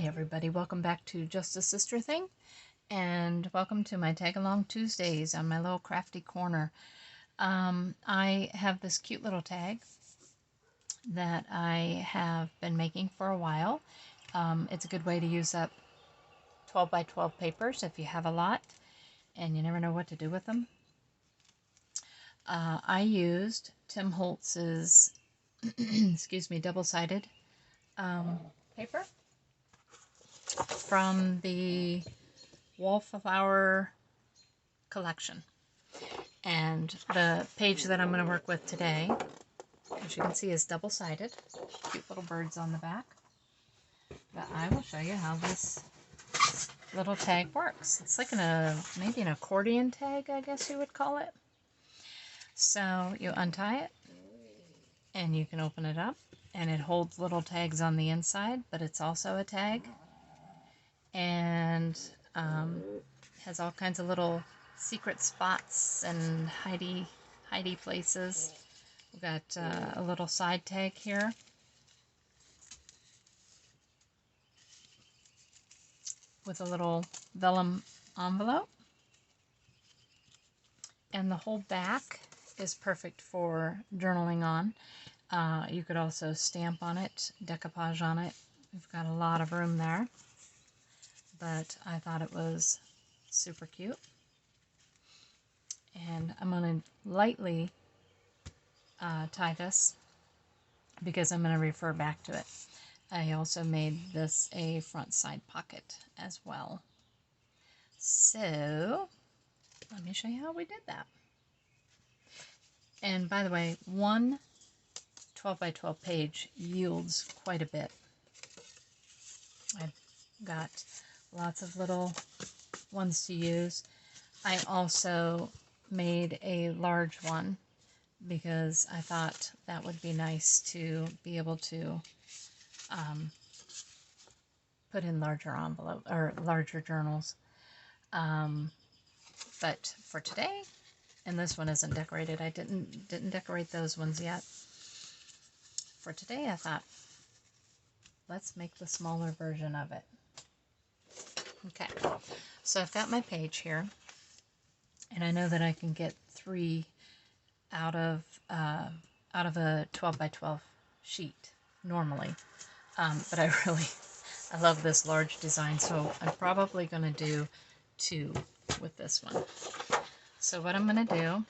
everybody, welcome back to Just a Sister Thing, and welcome to my Tag Along Tuesdays on my little crafty corner. I have this cute little tag that I have been making for a while. It's a good way to use up 12 by 12 papers if you have a lot and you never know what to do with them. I used Tim Holtz's double-sided paper from the Wallflower collection. And the page that I'm going to work with today, as you can see, is double-sided. Cute little birds on the back. But I will show you how this little tag works. It's like maybe an accordion tag, I guess you would call it. So you untie it, and you can open it up, and it holds little tags on the inside, but it's also a tag. And has all kinds of little secret spots and hidey places. We've got a little side tag here with a little vellum envelope, and the whole back is perfect for journaling on. You could also stamp on it, decoupage on it. We've got a lot of room there, but I thought it was super cute. And I'm going to lightly tie this because I'm going to refer back to it. I also made this a front side pocket as well. So let me show you how we did that. And by the way, one 12 by 12 page yields quite a bit. I've got lots of little ones to use. I also made a large one because I thought that would be nice to be able to put in larger envelope or larger journals. But for today, and this one isn't decorated. I didn't decorate those ones yet. For today, I thought, let's make the smaller version of it. Okay, so I've got my page here, and I know that I can get 3 out of a 12 by 12 sheet normally, but I love this large design, so I'm probably going to do 2 with this one. So what I'm going to do,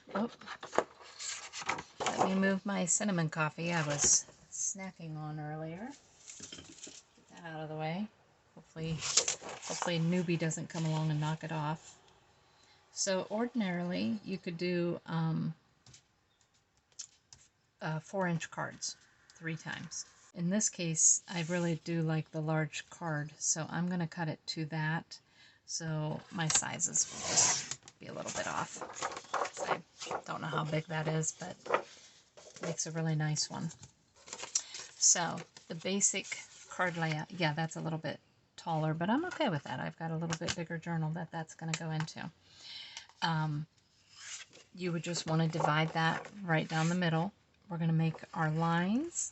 let me move my cinnamon coffee I was snacking on earlier. Get that out of the way. Hopefully a newbie doesn't come along and knock it off. So ordinarily you could do 4-inch cards 3 times. In this case, I really do like the large card, so I'm going to cut it to that, so my sizes will just be a little bit off. I don't know how big that is, but it makes a really nice one. So the basic card layout, yeah, that's a little bit taller, but I'm okay with that. I've got a little bit bigger journal that's going to go into. You would just want to divide that right down the middle. We're going to make our lines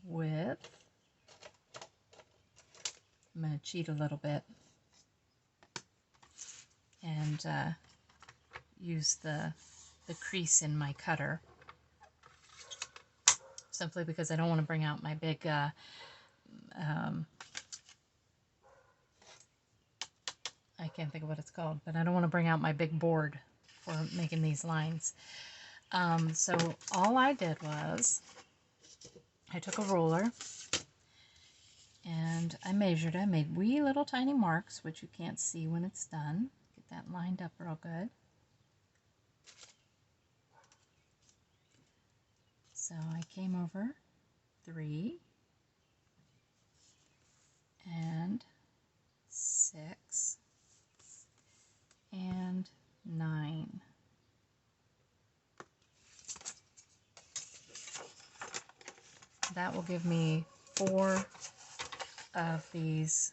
with, I'm going to cheat a little bit and use the crease in my cutter, simply because I don't want to bring out my big I can't think of what it's called, but I don't want to bring out my big board for making these lines. So all I did was I took a ruler and I measured it. I made wee little tiny marks, which you can't see when it's done. Get that lined up real good. So I came over 3 and 6 and 9. That will give me 4 of these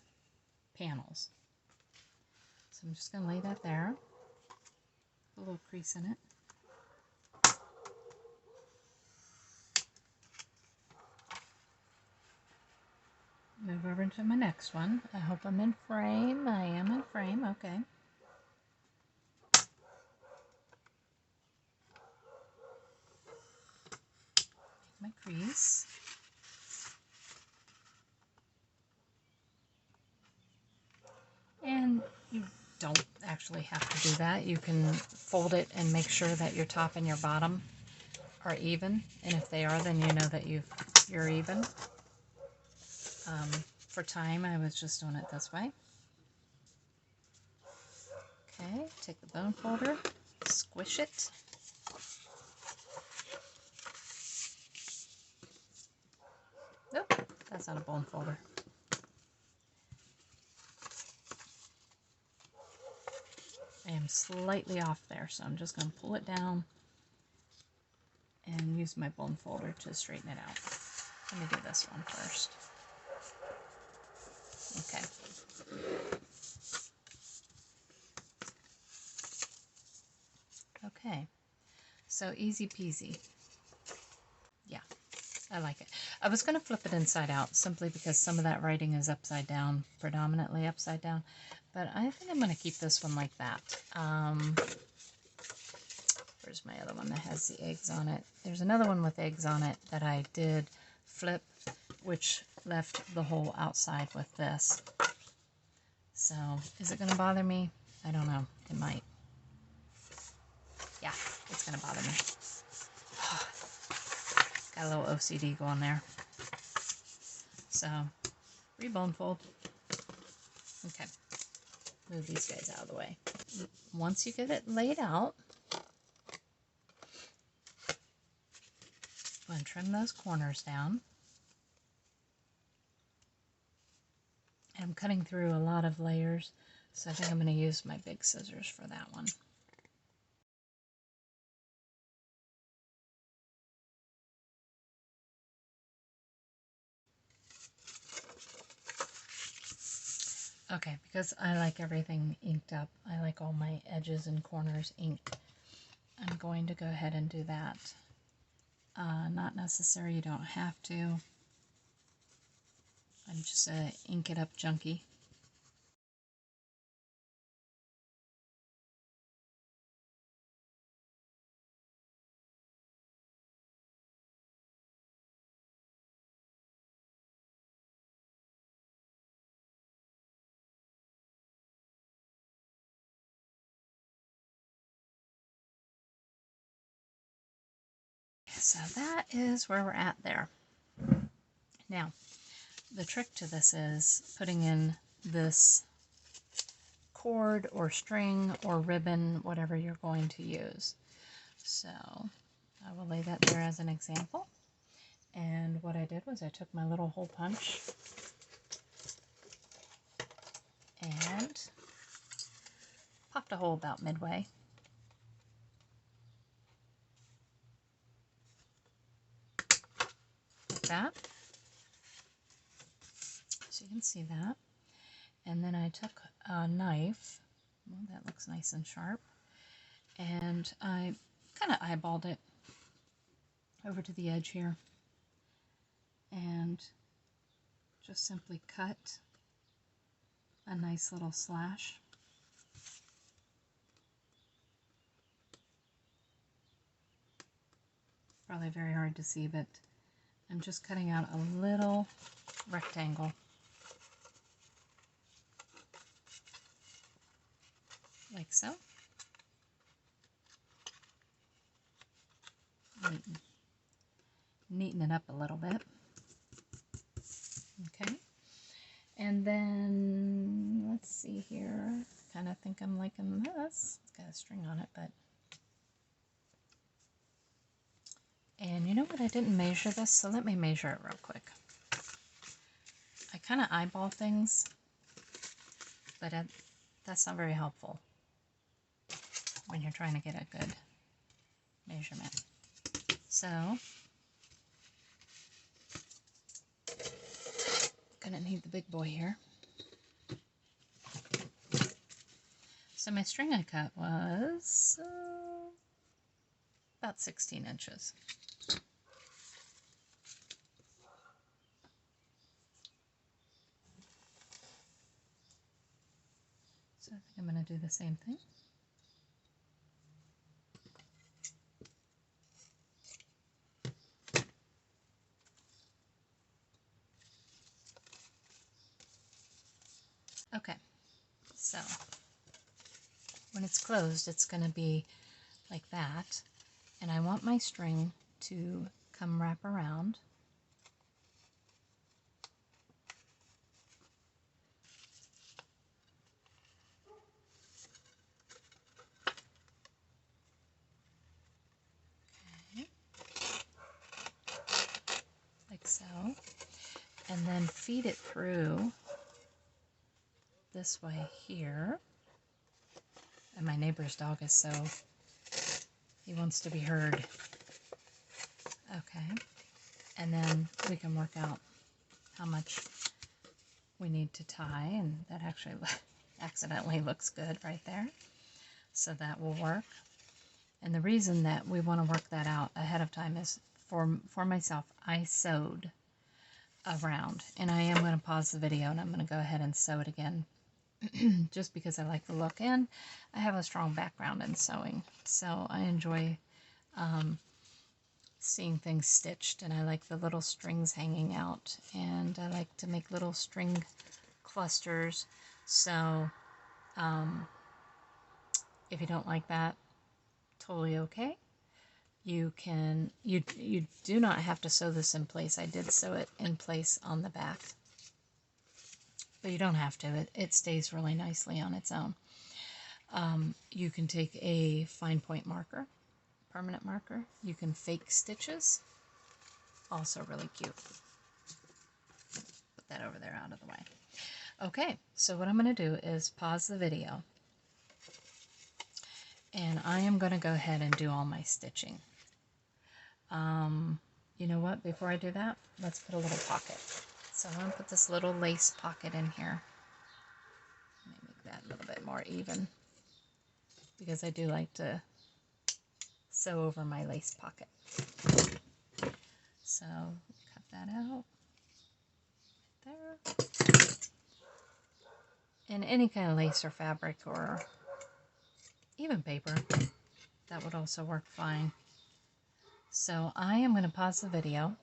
panels. So I'm just going to lay that there, a little crease in it. Move move over to my next one. I hope I'm in frame. I am in frame. Okay. My crease. And you don't actually have to do that. You can fold it and make sure that your top and your bottom are even. And if they are, then you know that you're even. For time, I was just doing it this way. Okay, take the bone folder, squish it. Nope, that's not a bone folder. I am slightly off there, so I'm just going to pull it down and use my bone folder to straighten it out. Let me do this one first. Okay. Okay, so easy peasy. Yeah, I like it. I was going to flip it inside out simply because some of that writing is upside down, predominantly upside down, but I think I'm going to keep this one like that. Where's my other one that has the eggs on it? There's another one with eggs on it that I did flip, which left the hole outside with this. So, is it going to bother me? I don't know. It might. Yeah, it's going to bother me. Got a little OCD going there. So, rebone fold. Okay. Move these guys out of the way. Once you get it laid out, go and trim those corners down. And I'm cutting through a lot of layers, so I think I'm going to use my big scissors for that one. Okay, because I like everything inked up, I like all my edges and corners inked, I'm going to go ahead and do that. Not necessary, you don't have to. I'm just a ink it up junkie. So that is where we're at there. Now, the trick to this is putting in this cord or string or ribbon, whatever you're going to use. So I will lay that there as an example. And what I did was I took my little hole punch and popped a hole about midway. Like that. So you can see that. And then I took a knife, well, that looks nice and sharp, and I kind of eyeballed it over to the edge here and just simply cut a nice little slash. Probably very hard to see, but I'm just cutting out a little rectangle. Like so. Neaten it up a little bit. Okay. And then, let's see here. Kind of think I'm liking this. It's got a string on it, but... And you know what? I didn't measure this, so let me measure it real quick. I kind of eyeball things, but that's not very helpful when you're trying to get a good measurement. So, gonna need the big boy here. So my string I cut was about 16 inches. So I think I'm going to do the same thing. Okay, so when it's closed, it's going to be like that. And I want my string to come wrap around. Okay. Like so. And then feed it through this way here. And my neighbor's dog is so, he wants to be heard. Okay. And then we can work out how much we need to tie, and that actually accidentally looks good right there. So that will work. And the reason that we want to work that out ahead of time is for myself, I sewed around, and I am going to pause the video and I'm going to go ahead and sew it again just because I like the look, and I have a strong background in sewing, so I enjoy seeing things stitched, and I like the little strings hanging out, and I like to make little string clusters. So if you don't like that, totally okay. You can, you do not have to sew this in place. I did sew it in place on the back, but you don't have to. It stays really nicely on its own. You can take a fine point marker, permanent marker. You can fake stitches, also really cute. Put that over there out of the way. Okay, so what I'm going to do is pause the video, and I am going to go ahead and do all my stitching. You know what, before I do that, let's put a little pocket. So I'm going to put this little lace pocket in here. Let me make that a little bit more even, because I do like to sew over my lace pocket. So cut that out there. And any kind of lace or fabric or even paper, that would also work fine. So I am going to pause the video,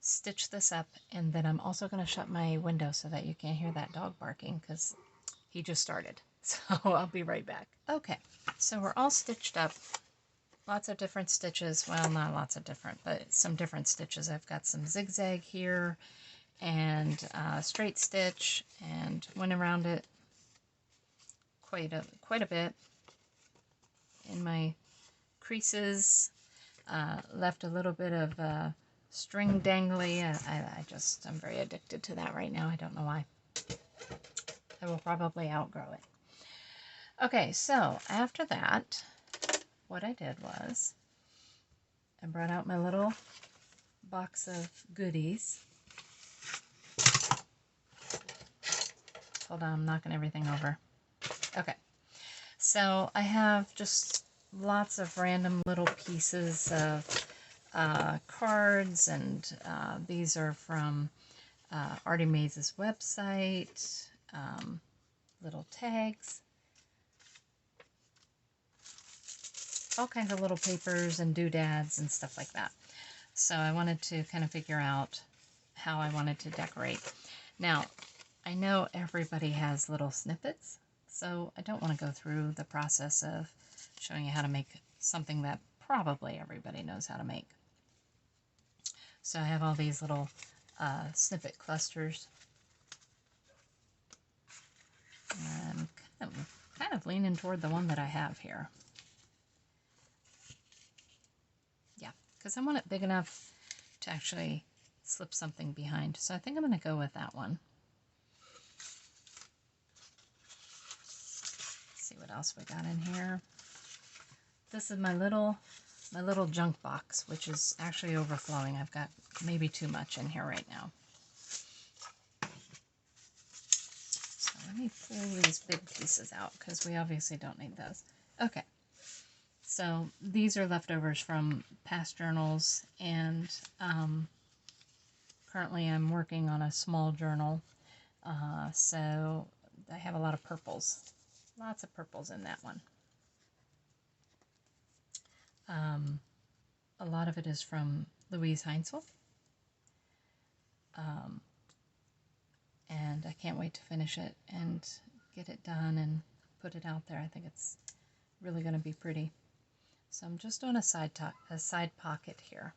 stitch this up, and then I'm also going to shut my window so that you can't hear that dog barking, because he just started. So I'll be right back. Okay, so we're all stitched up. Lots of different stitches. Well, not lots of different, but some different stitches. I've got some zigzag here and straight stitch, and went around it quite a bit in my creases. Left a little bit of string dangly. I'm very addicted to that right now. I don't know why. I will probably outgrow it. Okay, so after that, what I did was I brought out my little box of goodies. Hold on, I'm knocking everything over. Okay, so I have just lots of random little pieces of cards, and these are from Artie Maze's website, little tags, all kinds of little papers and doodads and stuff like that. So I wanted to kind of figure out how I wanted to decorate. Now, I know everybody has little snippets, so I don't want to go through the process of showing you how to make something that probably everybody knows how to make. So I have all these little snippet clusters, and kind of leaning toward the one that I have here. Yeah, because I want it big enough to actually slip something behind. So I think I'm going to go with that one. Let's see what else we got in here. This is my little junk box, which is actually overflowing. I've got maybe too much in here right now. So let me pull these big pieces out, because we obviously don't need those. Okay, so these are leftovers from past journals, and currently I'm working on a small journal, so I have a lot of purples. Lots of purples in that one. A lot of it is from Louise Heinzel. And I can't wait to finish it and get it done and put it out there. I think it's really going to be pretty. So I'm just doing a side pocket here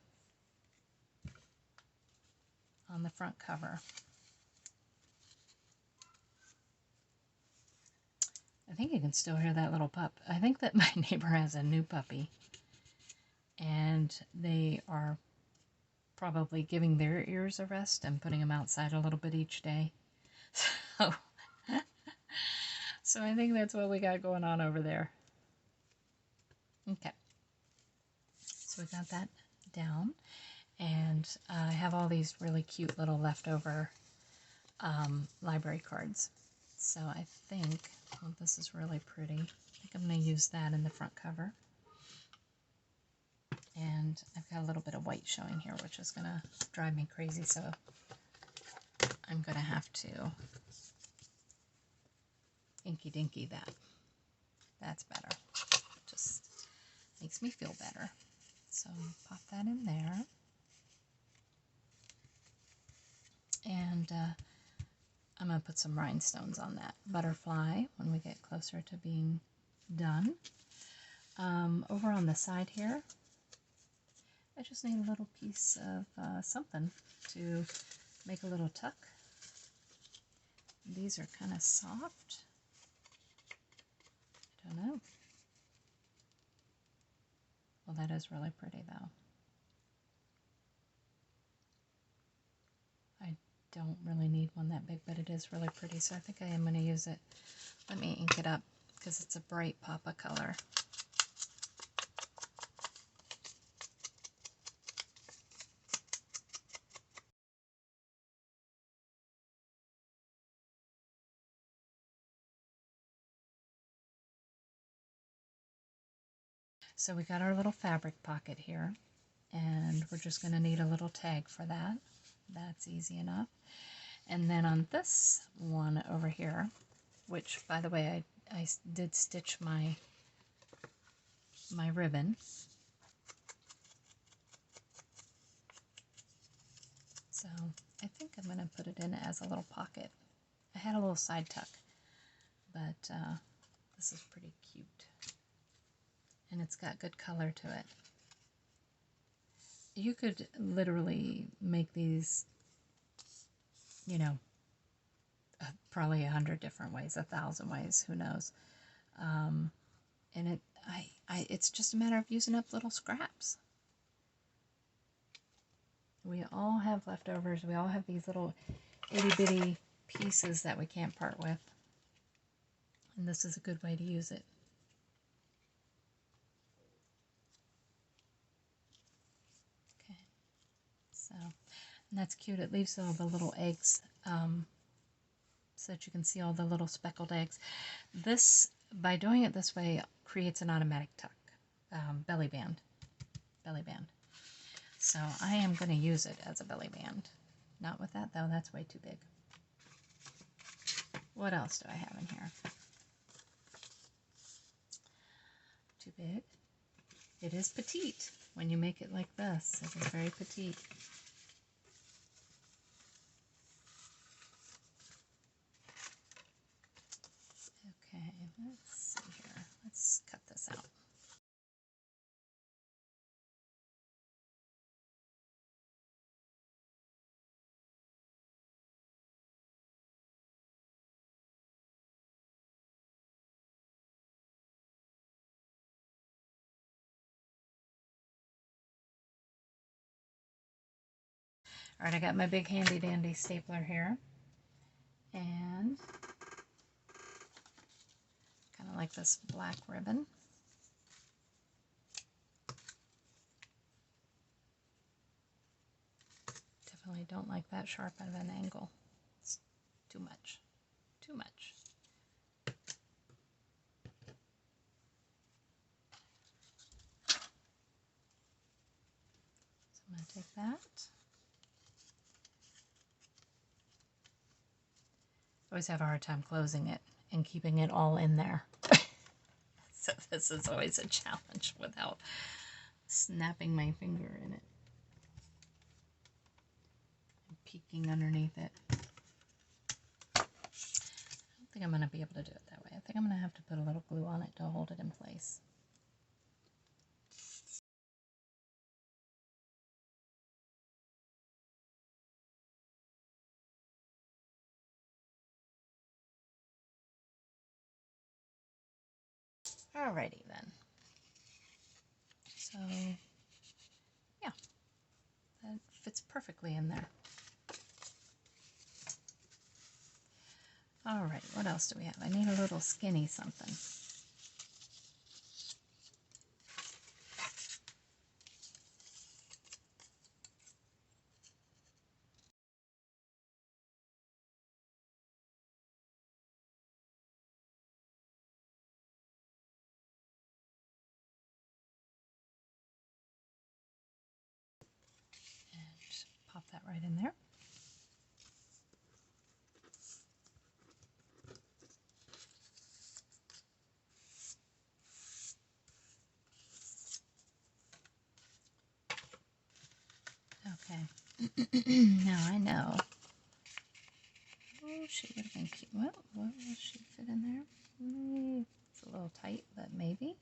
on the front cover. I think you can still hear that little pup. I think that my neighbor has a new puppy, and they are probably giving their ears a rest and putting them outside a little bit each day. So I think that's what we got going on over there. Okay, so we got that down, and I have all these really cute little leftover library cards. So I think, well, this is really pretty. I think I'm going to use that in the front cover. And I've got a little bit of white showing here, which is going to drive me crazy, so I'm going to have to inky dinky that. That's better. Just makes me feel better. So pop that in there. And I'm going to put some rhinestones on that butterfly when we get closer to being done. Over on the side here, I just need a little piece of something to make a little tuck. These are kind of soft. I don't know. Well, that is really pretty though. I don't really need one that big, but it is really pretty, so I think I am going to use it. Let me ink it up because it's a bright papa color. So we got our little fabric pocket here, and we're just going to need a little tag for that. That's easy enough. And then on this one over here, which, by the way, I did stitch my ribbon. So I think I'm going to put it in as a little pocket. I had a little side tuck, but this is pretty cute. And it's got good color to it. You could literally make these, you know, probably 100 different ways, 1,000 ways, who knows. And it's just a matter of using up little scraps. We all have leftovers. We all have these little itty-bitty pieces that we can't part with. And this is a good way to use it. Okay, so, and that's cute. It leaves all the little eggs so that you can see all the little speckled eggs. This, by doing it this way, creates an automatic tuck, belly band. So I am going to use it as a belly band. Not with that though, that's way too big. What else do I have in here? Too big. It is petite when you make it like this. It is very petite. Okay, let's see here. Let's cut this out. All right, I got my big handy dandy stapler here, and kind of like this black ribbon. Definitely don't like that sharp of an angle. It's too much, too much. So I'm going to take that. I always have a hard time closing it and keeping it all in there. This is always a challenge without snapping my finger in it and peeking underneath it. I don't think I'm going to be able to do it that way. I think I'm going to have to put a little glue on it to hold it in place. Alrighty then. So, yeah, that fits perfectly in there. Alright, what else do we have? I need a little skinny something. And pop that right in there. Okay, now I know. Oh, she would have been cute. What will she fit in there? It's a little tight, but maybe.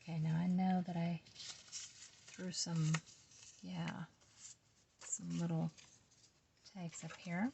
Okay, now I know that I threw some, some little tags up here.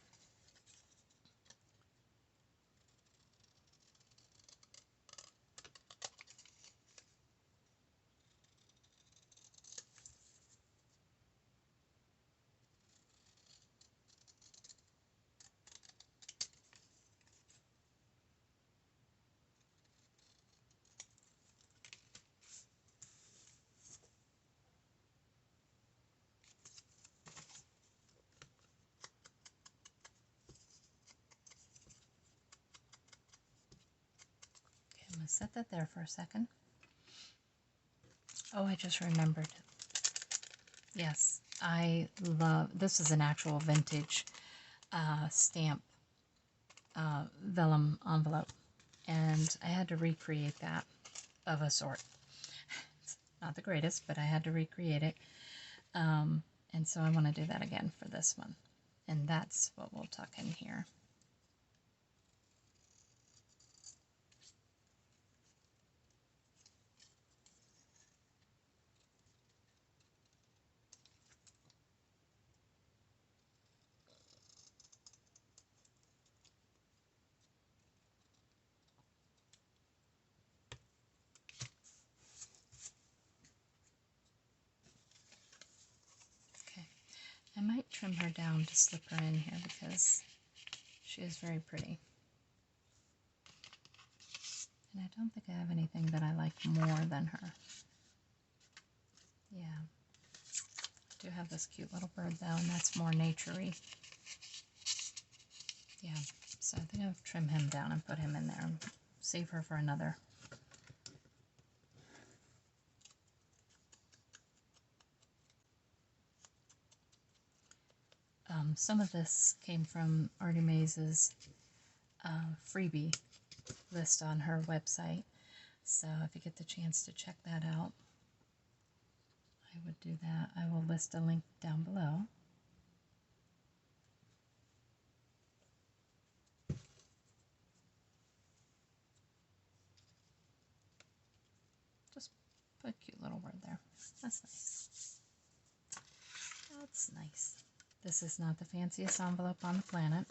I'm going to set that there for a second. Oh, I just remembered. Yes, I love, this is an actual vintage stamp vellum envelope, and I had to recreate that of a sort. It's not the greatest, but I had to recreate it, and so I want to do that again for this one, and that's what we'll tuck in here. I might trim her down to slip her in here because she is very pretty. And I don't think I have anything that I like more than her. Yeah. I do have this cute little bird though, and that's more nature-y. Yeah, so I think I'll trim him down and put him in there and save her for another. Some of this came from Artie Mays's freebie list on her website, so if you get the chance to check that out, I would do that. I will list a link down below. Just put a cute little word there. That's nice. That's nice. This is not the fanciest envelope on the planet.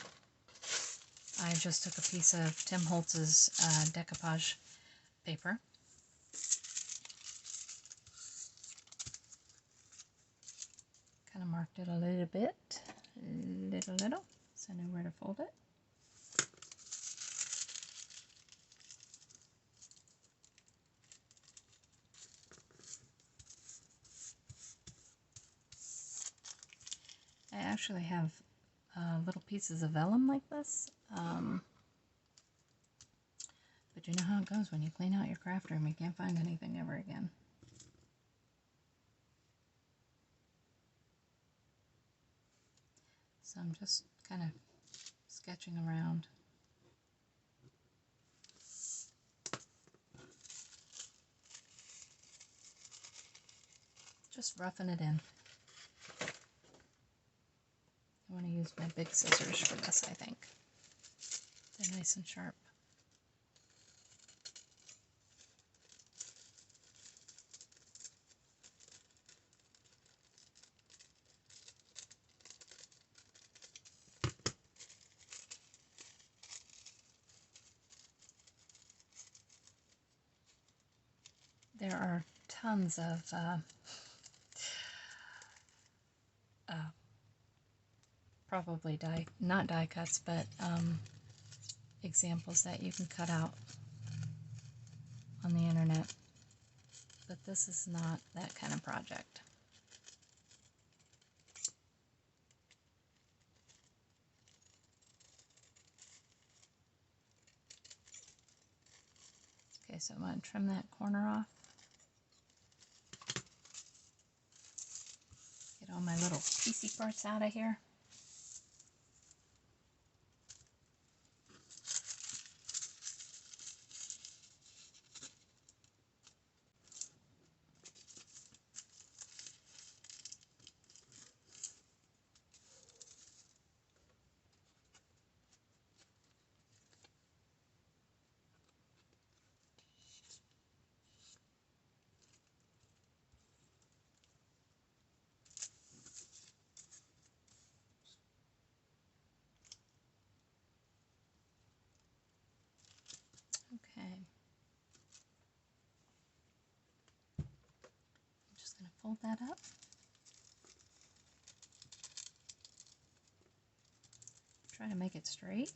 I just took a piece of Tim Holtz's decoupage paper. Kind of marked it a little bit, little, so I know where to fold it. I actually have little pieces of vellum like this, but you know how it goes when you clean out your craft room, you can't find anything ever again. So I'm just kind of sketching around. Just roughing it in. I want to use my big scissors for this, I think. They're nice and sharp. There are tons of probably not die cuts, but examples that you can cut out on the internet. But this is not that kind of project. Okay, so I'm going to trim that corner off. Get all my little piecey parts out of here. Okay. I'm just going to fold that up. Try to make it straight.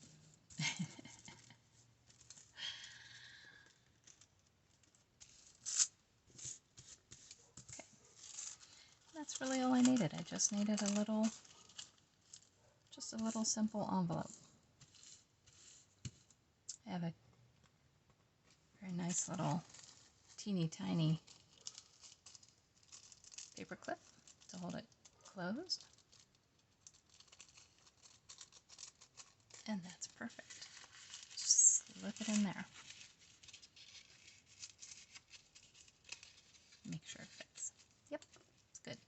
That's really all I needed. I just needed just a little simple envelope. I have a very nice little teeny tiny paper clip to hold it closed. And that's perfect. Just slip it in there. Make sure it fits. Yep, it's good.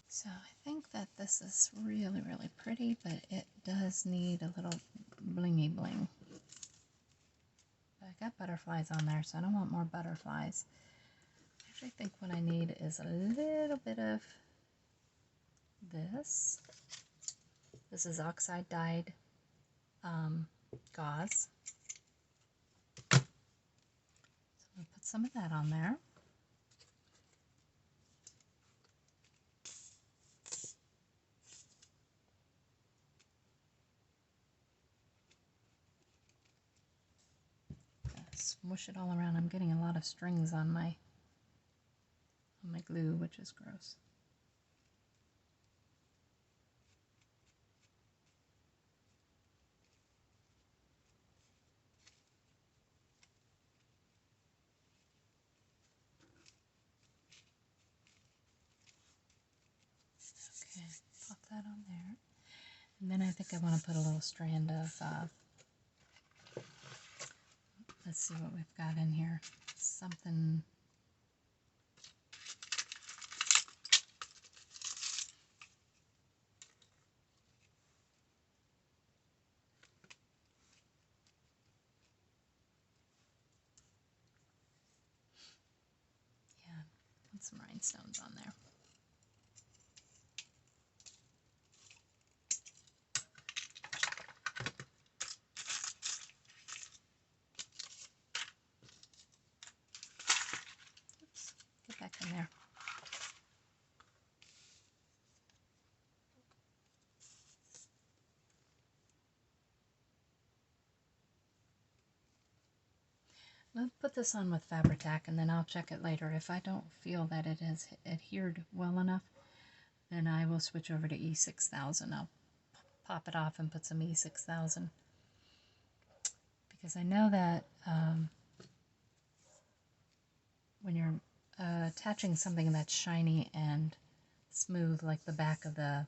So I think that this is really, really pretty, but it does need a little blingy bling. But I got butterflies on there, so I don't want more butterflies. I actually think what I need is a little bit of this. This is oxide dyed gauze. So I'm going to put some of that on there. Smush it all around. I'm getting a lot of strings on my glue, which is gross. Okay, pop that on there. And then I think I want to put a little strand of, let's see what we've got in here. Something, yeah, put some rhinestones on there. Oops, get back in there. I'll put this on with Fabri-Tac and then I'll check it later. If I don't feel that it has adhered well enough, then I will switch over to E6000. I'll pop it off and put some E6000. Because I know that when you're attaching something that's shiny and smooth, like the back of the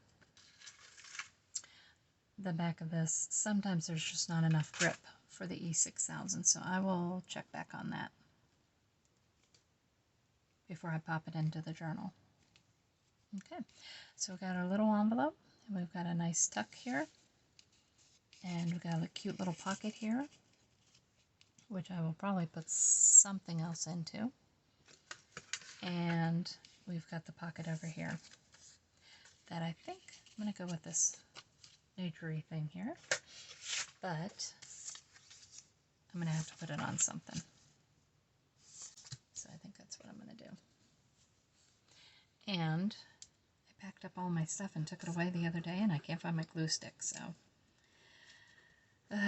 the back of this, sometimes there's just not enough grip for the E6000, so I will check back on that before I pop it into the journal. Okay, so we've got our little envelope, and we've got a nice tuck here, and we've got a cute little pocket here, which I will probably put something else into, and we've got the pocket over here that I think I'm going to go with this naturey thing here, but I'm going to have to put it on something. So I think that's what I'm going to do. And I packed up all my stuff and took it away the other day, and I can't find my glue stick, so. Put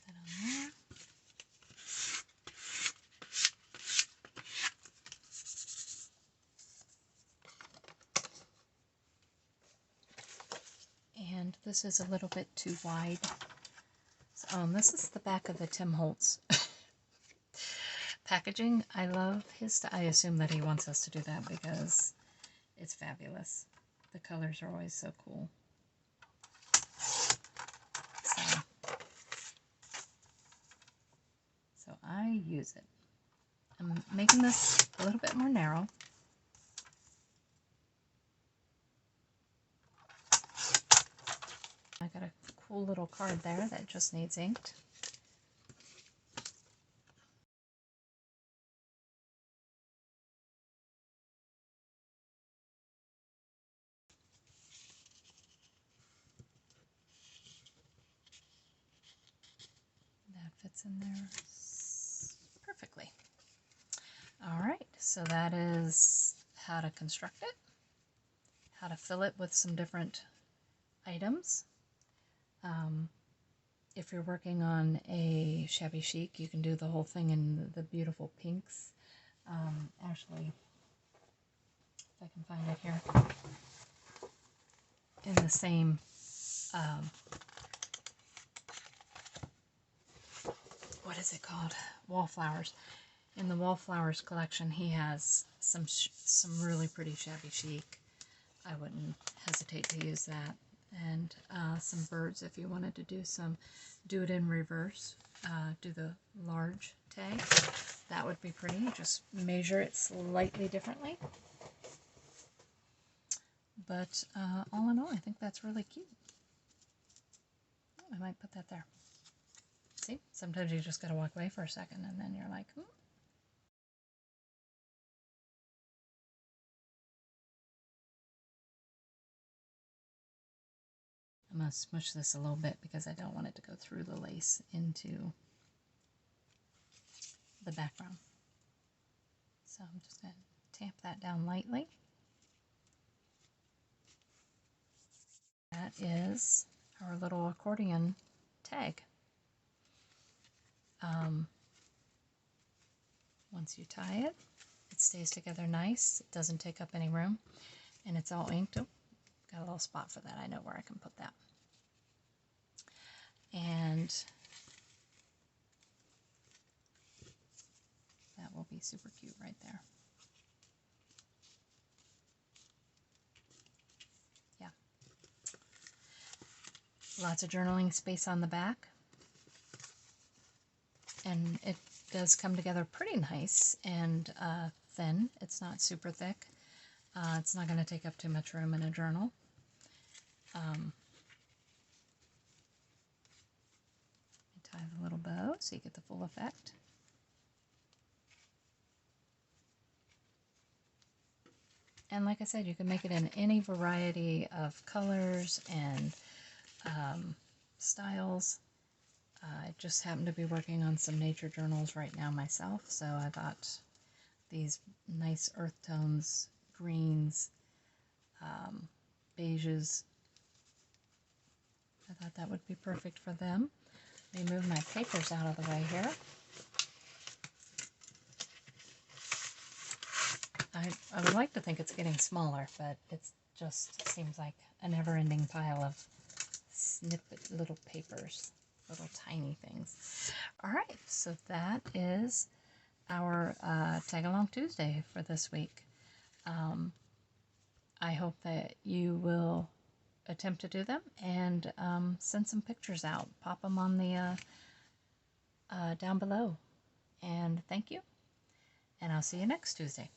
that on there. And this is a little bit too wide. So, this is the back of the Tim Holtz packaging. I love his, I assume that he wants us to do that because it's fabulous. The colors are always so cool. So I use it. I'm making this a little bit more narrow. I got a cool little card there that just needs inked. That fits in there perfectly. All right, so that is how to construct it, how to fill it with some different items. If you're working on a shabby chic, you can do the whole thing in the beautiful pinks. Actually, if I can find it here, in the same, what is it called? Wallflowers. In the Wallflowers collection, he has some really pretty shabby chic. I wouldn't hesitate to use that. And some birds if you wanted to do it in reverse. Do the large tag. That would be pretty. Just measure it slightly differently. But all in all, I think that's really cute. I might put that there. See? Sometimes you just got to walk away for a second and then you're like, I'm going to smush this a little bit because I don't want it to go through the lace into the background. So I'm just going to tamp that down lightly. That is our little accordion tag. Once you tie it, it stays together nice. It doesn't take up any room, and it's all inked. Oh, got a little spot for that. I know where I can put that. And that will be super cute right there. Yeah. Lots of journaling space on the back. And it does come together pretty nice and thin. It's not super thick. It's not going to take up too much room in a journal. Tie the little bow so you get the full effect. And like I said, you can make it in any variety of colors and styles. I just happen to be working on some nature journals right now myself, so I thought these nice earth tones, greens, beiges, I thought that would be perfect for them. Let me move my papers out of the way here. I would like to think it's getting smaller, but it's just seems like a never-ending pile of snippet little papers, little tiny things. All right, so that is our Tag Along Tuesday for this week. I hope that you will attempt to do them and send some pictures out. Pop them on the down below. And thank you. And I'll see you next Tuesday.